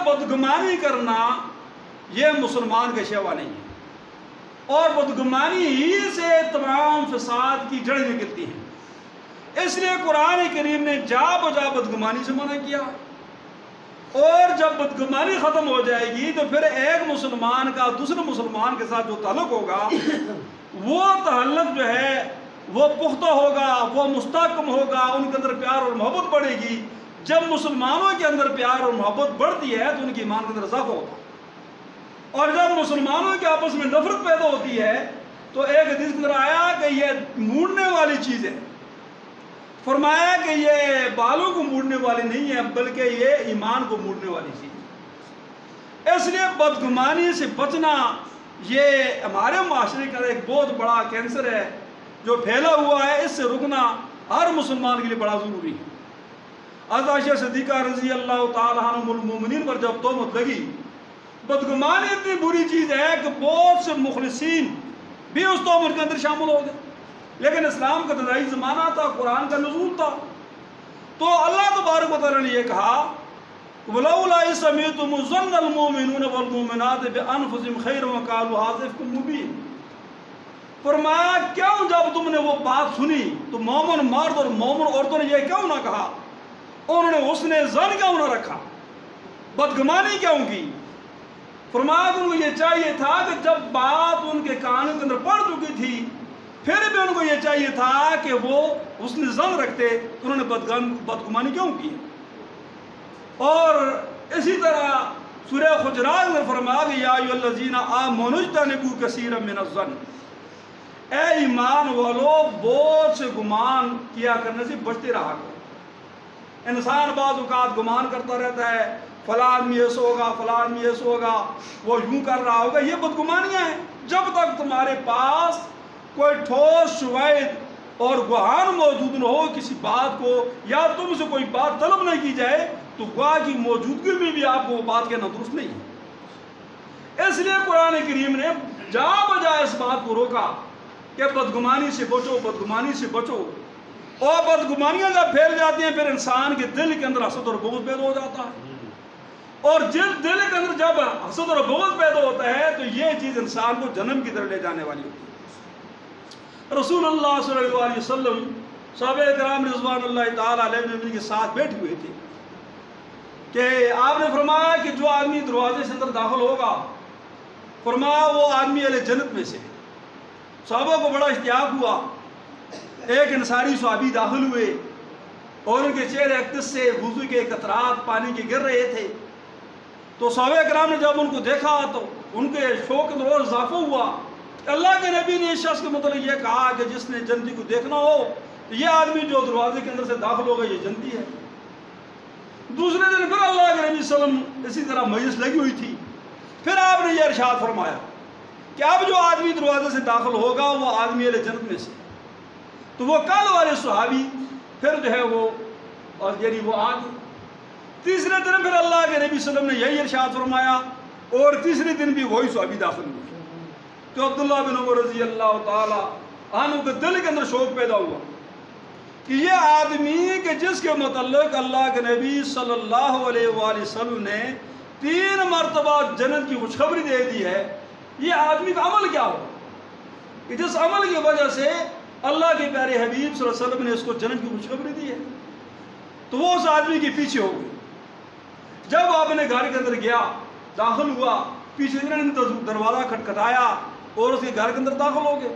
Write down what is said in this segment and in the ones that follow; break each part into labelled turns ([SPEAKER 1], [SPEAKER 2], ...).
[SPEAKER 1] بدگمانی کرنا یہ مسلمان کا شیوا نہیں ہے، اور بدگمانی ہی سے تمام فساد کی جڑیں نکلتی ہیں۔ اس لیے قرآن کریم نے جا بجا بدگمانی سے منع کیا، اور جب بدگمانی ختم ہو جائے گی تو پھر ایک مسلمان کا دوسرے مسلمان کے ساتھ جو تعلق ہوگا وہ تعلق جو ہے وہ پختہ ہوگا، وہ مستحکم ہوگا، ان کے اندر پیار اور محبت بڑھے گی۔ جب مسلمانوں کے اندر پیار اور محبت بڑھتی ہے تو ان کی ایمان کے اندر اضافہ ہوتا ہے، اور جب مسلمانوں کے آپس میں نفرت پیدا ہوتی ہے تو ایک حدیث کے اندر آیا کہ یہ موڑنے والی چیز ہے، فرمایا کہ یہ بالوں کو موڑنے والی نہیں ہے بلکہ یہ ایمان کو موڑنے والی چیز ہے۔ اس لیے بدگمانی سے بچنا یہ ہمارے معاشرے کا ایک بہت بڑا کینسر ہے جو پھیلا ہوا ہے، اس سے رکنا ہر مسلمان کے لیے بڑا ضروری ہے۔ حضرت عائشہ صدیقہ رضی اللہ تعالیٰ عنہ ام المومنین پر جب تہمت لگی، بدگمانی اتنی بری چیز ہے کہ بہت سے مخلصین بھی اس تہمت کے اندر شامل ہو گئے، لیکن اسلام کا ابتدائی زمانہ تھا، قرآن کا نزول تھا، تو اللہ تبارک و تعالیٰ نے یہ کہا وَلَوْلَا إِذْ سَمِعْتُمُ ظَنَّ الْمُؤْمِنُونَ وَالْمُؤْمِنَاتُ بِأَنفُسِهِمْ خَيْرًا وَقَالُوا هَٰذَا إِفْكٌ مُّبِينٌ۔ فرمایا کیوں جب تم نے وہ بات سنی تو مومن مرد اور مومن عورتوں نے یہ کیوں نہ کہا، انہوں نے اس نے ظن کیوں نہ رکھا، بدگمانی کیوں کی؟ فرمایا کہ ان کو یہ چاہیے تھا کہ جب بات ان کے کانوں کے اندر پڑ چکی تھی پھر بھی ان کو یہ چاہیے تھا کہ وہ اس نے ظن رکھتے، انہوں نے بدگمانی کیوں کی؟ اور اسی طرح سورہ حجرات میں فرمایا کہ یا ایھا الذین آمنوا اجتنبوا کثیرا من الظن، اے ایمان والو بہت سے گمان کیا کرنے سے بچتے رہا کرو۔ انسان بعض اوقات گمان کرتا رہتا ہے فلاں آدمی ایسا ہوگا، فلاں آدمی ایسا ہوگا، وہ یوں کر رہا ہوگا، یہ بدگمانیاں ہیں۔ جب تک تمہارے پاس کوئی ٹھوس شواہد اور گواہان موجود نہ ہو کسی بات کو، یا تم سے کوئی بات طلب نہ کی جائے، تو گواہ کی موجودگی میں بھی آپ کو وہ بات کہنا درست نہیں ہے۔ اس لیے قرآن کریم نے جا بجا اس بات کو روکا کہ بدگمانی سے بچو، بدگمانی سے بچو، اور بدگمانیاں جب پھیل جاتی ہیں پھر انسان کے دل کے اندر حسد اور بغض پیدا ہو جاتا ہے، اور دل کے اندر جب حسد اور بغض پیدا ہوتا ہے تو یہ چیز انسان کو جہنم کی طرف لے جانے والی ہوتی ہے۔ رسول اللہ صلی اللہ علیہ وسلم صحابہ کرام رضوان اللہ تعالیٰ علیہ کے ساتھ بیٹھے ہوئے تھے کہ آپ نے فرمایا کہ جو آدمی دروازے سے اندر داخل ہوگا، فرمایا وہ آدمی اہل جنت میں سے۔ صحابہ کو بڑا اشتیاق ہوا، ایک انصاری صحابی داخل ہوئے اور ان کے چہرے اقدس سے وضو کے قطرات پانی کے گر رہے تھے، تو صحابہ کرام نے جب ان کو دیکھا تو ان کے شوق میں اور اضافہ ہوا۔ اللہ کے نبی نے اس شخص کے متعلق یہ کہا کہ جس نے جنتی کو دیکھنا ہو تو یہ آدمی جو دروازے کے اندر سے داخل ہوگا یہ جنتی ہے۔ دوسرے دن پھر اللہ کے نبی صلی اللہ علیہ وسلم اسی طرح مجلس لگی ہوئی تھی، پھر آپ نے یہ ارشاد فرمایا کہ اب جو آدمی دروازے سے داخل ہوگا وہ آدمی اہل جنت میں سے، تو وہ کل والے صحابی پھر جو ہے وہ یعنی وہ آگے۔ تیسرے دن پھر اللہ کے نبی صلی اللہ علیہ وسلم نے یہی ارشاد فرمایا، اور تیسرے دن بھی وہی صحابی داخل ہوئے، تو عبداللہ بن عمر رضی اللہ تعالیٰ عنہ کے دل کے اندر شوق پیدا ہوا کہ یہ آدمی کہ جس کے متعلق اللہ کے نبی صلی اللہ علیہ وآلہ وسلم نے 3 مرتبہ جنت کی خوشخبری دے دی ہے، یہ آدمی کا عمل کیا ہو کہ جس عمل کی وجہ سے اللہ کے پیارے حبیب صلی اللہ علیہ وسلم نے اس کو جنت کی خوشخبری دی ہے، تو وہ اس آدمی کے پیچھے ہو گئے۔ جب وہ اپنے گھر کے اندر گیا، داخل ہوا، پیچھے نے دروازہ کھٹکھٹایا اور اس کے گھر کے اندر داخل ہو گئے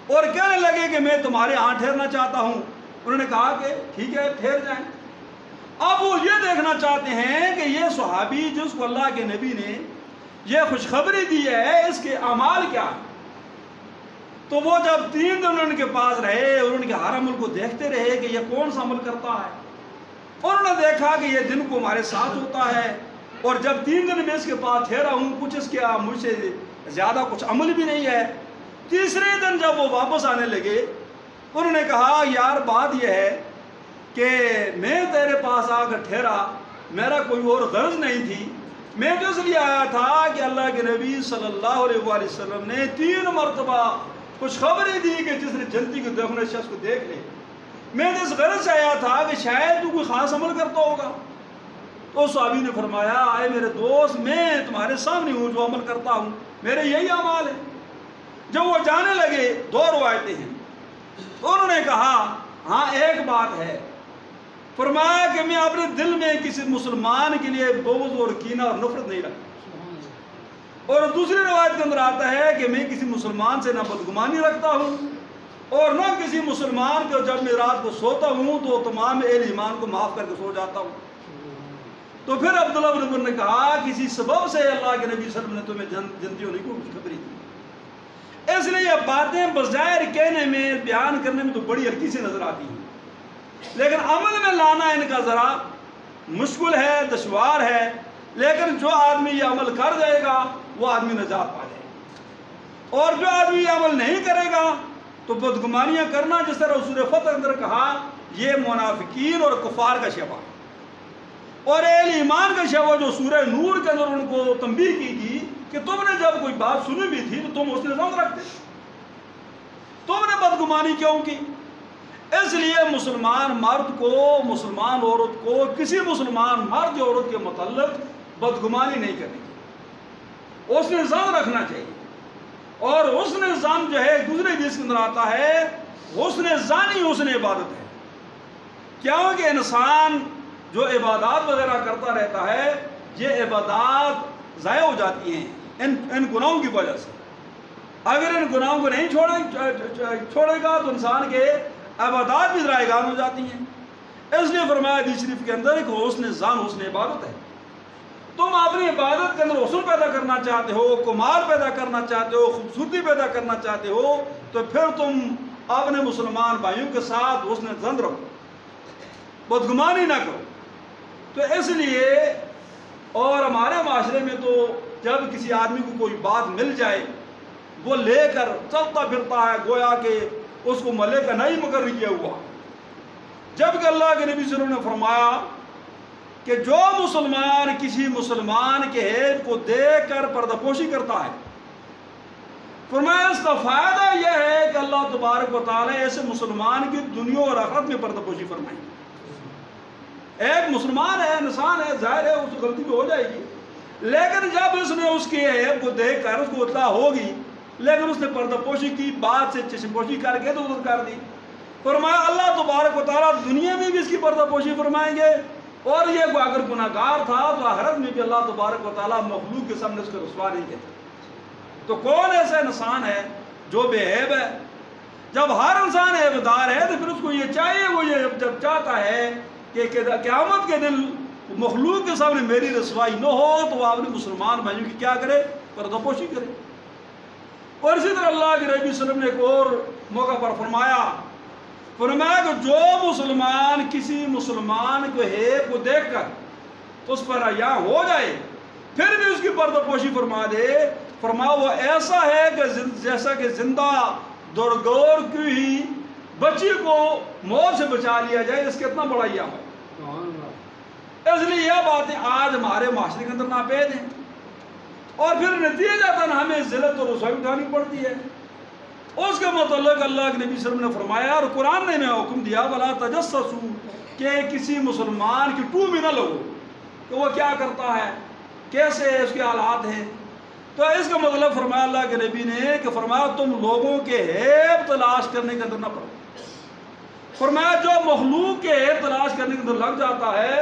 [SPEAKER 1] اور کہنے لگے کہ میں تمہارے ہاں ٹھہرنا چاہتا ہوں۔ انہوں نے کہا کہ ٹھیک ہے ٹھہر جائیں۔ اب وہ یہ دیکھنا چاہتے ہیں کہ یہ صحابی جس کو اللہ کے نبی نے یہ خوشخبری دی ہے اس کے اعمال کیا ہیں۔ تو وہ جب 3 دن ان کے پاس رہے اور ان کے ہر عمل کو دیکھتے رہے کہ یہ کون سا عمل کرتا ہے، انہوں نے دیکھا کہ یہ دن کو ہمارے ساتھ ہوتا ہے، اور جب 3 دن میں اس کے پاس ٹھہرا ہوں کچھ اس کے مجھ سے زیادہ کچھ عمل بھی نہیں ہے۔ تیسرے دن جب وہ واپس آنے لگے انہوں نے کہا یار بات یہ ہے کہ میں تیرے پاس آ کر ٹھہرا، میرا کوئی اور غرض نہیں تھی، میں تو اس لیے آیا تھا کہ اللہ کے نبی صلی اللہ علیہ وآلہ وسلم نے 3 مرتبہ خوشخبری دی کہ جس نے جنتی کو دیکھنا شخص کو دیکھ لے۔ میں تو اس غرض سے آیا تھا کہ شاید تو کوئی خاص عمل کرتا ہوگا۔ تو اس صحابی نے فرمایا اے میرے دوست میں تمہارے سامنے ہوں جو عمل کرتا ہوں، میرے یہی اعمال ہے۔ جب وہ جانے لگے 2 روایتیں ہیں، تو انہوں نے کہا ہاں ایک بات ہے، فرمایا کہ میں اپنے دل میں کسی مسلمان کے لیے بغض اور کینہ اور نفرت نہیں رکھتا، اور دوسری روایت کے اندر آتا ہے کہ میں کسی مسلمان سے نہ بدگمانی رکھتا ہوں اور نہ کسی مسلمان کو جب میں رات کو سوتا ہوں تو تمام اہل ایمان کو معاف کر کے سو جاتا ہوں۔ تو پھر عبداللہ بن عمر نے کہا کسی سبب سے اللہ کے نبی صلی اللہ علیہ وسلم نے تمہیں جنتی ہونے کی خوشخبری دی۔ اس لیے یہ باتیں بظاہر کہنے میں بیان کرنے میں تو بڑی ہلکی سی نظر آتی ہیں، لیکن عمل میں لانا ان کا ذرا مشکل ہے، دشوار ہے، لیکن جو آدمی یہ عمل کر جائے گا وہ آدمی نجات پا جائے گا، اور جو آدمی یہ عمل نہیں کرے گا تو بدگمانیاں کرنا، جس طرح رسول فتح اندر کہا، یہ منافقین اور کفار کا شیوا ہے۔ اور اہل ایمان کا شیوا جو سورہ نور کے اندر ان کو تنبیہ کی گئی کہ تم نے جب کوئی بات سنی بھی تھی تو تم اس نے ذمہ رکھتے، تم نے بدگمانی کیوں کی؟ اس لیے مسلمان مرد کو، مسلمان عورت کو کسی مسلمان مرد یا عورت کے متعلق بدگمانی نہیں کرنی چاہیے، اس نے ظن رکھنا چاہیے۔ اور حسن ظن جو ہے دوسرے حدیث کے اندر آتا ہے، حسن ظن ہی حسن عبادت ہے، کیونکہ انسان جو عبادات وغیرہ کرتا رہتا ہے یہ عبادات ضائع ہو جاتی ہیں ان گناہوں کی وجہ سے۔ اگر ان گناہوں کو نہیں چھوڑے گا تو انسان کے عبادات بھی ضائع ہو جاتی ہیں۔ اس لیے فرمایا حدیث شریف کے اندر کہ حسن ظن حسن عبادت ہے۔ تم اپنی عبادت کے اندر حسن پیدا کرنا چاہتے ہو، کمال پیدا کرنا چاہتے ہو، خوبصورتی پیدا کرنا چاہتے ہو، تو پھر تم اپنے مسلمان بھائیوں کے ساتھ حسن ظن رکھو، بدگمانی نہ کرو۔ تو اس لیے اور ہمارے معاشرے میں تو جب کسی آدمی کو کوئی بات مل جائے وہ لے کر چلتا پھرتا ہے گویا کہ اس کو ملک کا نہیں مقرر کیا ہوا، جبکہ اللہ کے نبی صلی اللہ علیہ وسلم نے فرمایا کہ جو مسلمان کسی مسلمان کے عیب کو دیکھ کر پردہ پوشی کرتا ہے، فرمایا اس کا فائدہ یہ ہے کہ اللہ تبارک و تعالیٰ ایسے مسلمان کی دنیا اور آخرت میں پردہ پوشی فرمائیں گے۔ ایک مسلمان ہے، انسان ہے، ظاہر ہے اس کو غلطی بھی ہو جائے گی، لیکن جب اس نے اس کے عیب کو دیکھ کر اس کو اطلاع ہوگی لیکن اس نے پردہ پوشی کی، بات سے چشم پوشی کر کے تو ادھر کر دی، فرمایا اللہ تبارک و تعالیٰ دنیا میں بھی اس کی پردہ پوشی فرمائیں گے، اور یہ اگر گناہگار تھا تو آخرت میں بھی اللہ تبارک و تعالیٰ مخلوق کے سامنے اس کو رسوا نہیں کرتا۔ تو کون ایسا انسان ہے جو بے عیب ہے؟ جب ہر انسان عیبدار ہے تو پھر اس کو یہ چاہیے، وہ یہ جب چاہتا ہے کہ قیامت کے دن مخلوق کے سامنے میری رسوائی نہ ہو تو وہ اپنے مسلمان بھائیوں کی کیا کرے؟ پردہ پوشی کرے۔ اور اسی طرح اللہ کے نبی صلی اللہ علیہ وسلم نے ایک اور موقع پر فرمایا کہ جو مسلمان کسی مسلمان کو عیب کو دیکھ کر اس پر حیا ہو جائے پھر بھی اس کی پردہ پوشی فرما دے، فرمایا وہ ایسا ہے کہ جیسا کہ زندہ درگور کی ہی بچی کو موت سے بچا لیا جائے، اس کے اتنا بڑا یہ عمل۔ اس لیے یہ باتیں آج ہمارے معاشرے کے اندر ناپید ہیں، اور پھر نتیجتاً ہمیں ذلت اور رسوائی اٹھانی پڑتی ہے۔ اس کے متعلق اللہ کے نبی صلی اللہ علیہ وسلم نے فرمایا اور قرآن نے حکم دیا وَلَا تَجَسَّسُوا، کہ کسی مسلمان کی ٹو بھی نہ لگو کہ وہ کیا کرتا ہے، کیسے اس کے حالات ہیں۔ تو اس کا مطلب فرمایا اللہ کے نبی نے کہ فرمایا تم لوگوں کے عیب تلاش کرنے کے اندر نہ پڑو، فرمایا جو مخلوق کے عیب تلاش کرنے کے اندر لگ جاتا ہے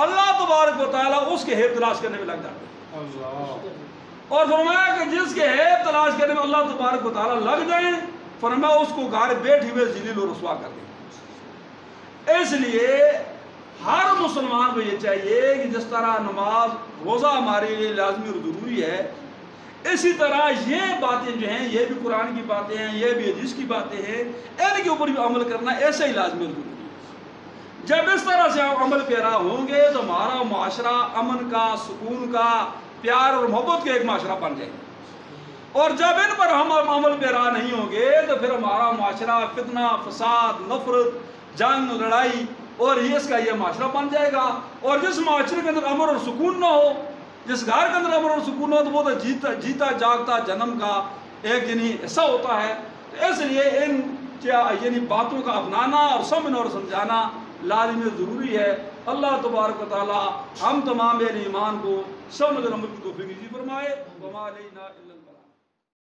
[SPEAKER 1] اللہ تبارک و تعالیٰ اس کے عیب تلاش کرنے میں لگ جاتا ہے۔ اور فرمایا کہ جس کے عیب تلاش کرنے میں اللہ تبارک و تعالیٰ لگ جائیں فرمایا اس کو گھر بیٹھے ہوئے ذلیل و رسوا کر دیں۔ اس لیے ہر مسلمان کو یہ چاہیے کہ جس طرح نماز روزہ ہمارے لیے لازمی اور ضروری ہے، اسی طرح یہ باتیں جو ہیں یہ بھی قرآن کی باتیں ہیں، یہ بھی حدیث کی باتیں ہیں، ان کے اوپر بھی عمل کرنا ایسے ہی لازمی اور ضروری ہے۔ جب اس طرح سے عمل پیرا ہوں گے تو ہمارا معاشرہ امن کا، سکون کا، پیار اور محبت کا ایک معاشرہ بن جائے گا، اور جب ان پر ہم عمل پیرا نہیں ہوں گے تو پھر ہمارا معاشرہ فتنہ، فساد، نفرت، جنگ، لڑائی اور اس کا یہ معاشرہ بن جائے گا۔ اور جس معاشرے کے اندر امن اور سکون نہ ہو، جس گھر کے اندر امن اور سکون ہو تو وہ تو جیتا جاگتا جنم کا ایک حصہ ہوتا ہے۔ تو اس لیے ان باتوں کا اپنانا اور سمجھنا اور سمجھانا لازمی ضروری ہے۔ اللہ تبارک و تعالی ہم تمام اہل ایمان کو سمجھ اور عمل کی توفیق عطا فرمائے۔ وما علینا الا البلاغ۔